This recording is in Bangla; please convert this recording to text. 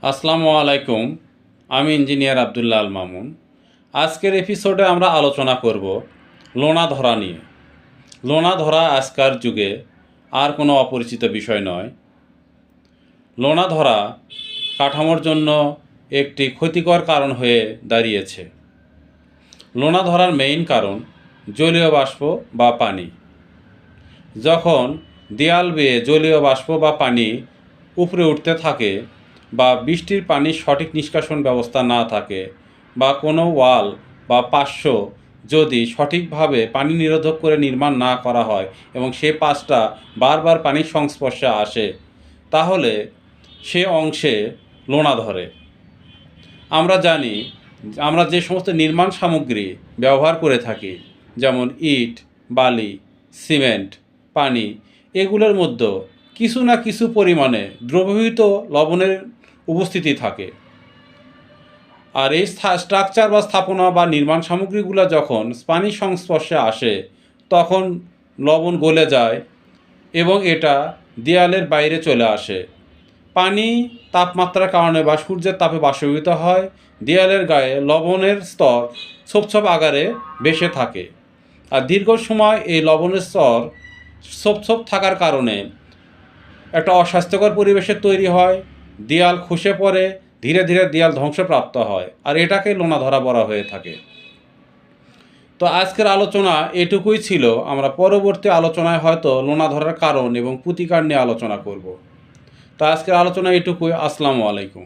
আসসালামু আলাইকুম। আমি ইঞ্জিনিয়ার আব্দুল্লাহ আল মামুন। আজকের এপিসোডে আমরা আলোচনা করব লোনা ধরা নিয়ে। লোনা ধরা আজকার যুগে আর কোনো অপরিচিত বিষয় নয়। লোনা ধরা কাঠামোর জন্য একটি ক্ষতিকর কারণ হয়ে দাঁড়িয়েছে। লোনা ধরার মেইন কারণ জলীয় বাষ্প বা পানি। যখন দেয়াল বেয়ে জলীয় বাষ্প বা পানি উপরে উঠতে থাকে বা বৃষ্টির পানির সঠিক নিষ্কাশন ব্যবস্থা না থাকে বা কোনো ওয়াল বা পার্শ্ব যদি সঠিকভাবে পানি নিরোধক করে নির্মাণ না করা হয় এবং সে পাশটা বারবার পানির সংস্পর্শে আসে, তাহলে সে অংশে লোনা ধরে। আমরা জানি, আমরা যে সমস্ত নির্মাণ সামগ্রী ব্যবহার করে থাকি, যেমন ইট, বালি, সিমেন্ট, পানি, এগুলোর মধ্যে কিছু না কিছু পরিমাণে দ্রবীভূত লবণের উপস্থিতি থাকে। আর এই স্ট্রাকচার বা স্থাপনা বা নির্মাণ সামগ্রীগুলো যখন পানির সংস্পর্শে আসে, তখন লবণ গলে যায় এবং এটা দেয়ালের বাইরে চলে আসে। পানি তাপমাত্রার কারণে বা সূর্যের তাপে বাষ্পীভূত হয়, দেয়ালের গায়ে লবণের স্তর ছোপ ছোপ আকারে ভেসে থাকে। আর দীর্ঘ সময় এই লবণের স্তর ছোপ ছোপ থাকার কারণে একটা অস্বাস্থ্যকর পরিবেশের তৈরি হয়, দেয়াল খসে পড়ে, ধীরে ধীরে দেয়াল ধ্বংসপ্রাপ্ত হয়, আর এটাকে লোনা ধরা বলা হয়ে থাকে। তো আজকের আলোচনা এটুকুই ছিল। আমরা পরবর্তী আলোচনায় হয়তো লোনা ধরার কারণ এবং প্রতিকার নিয়ে আলোচনা করব। তো আজকের আলোচনা এটুকুই। আসসালামু আলাইকুম।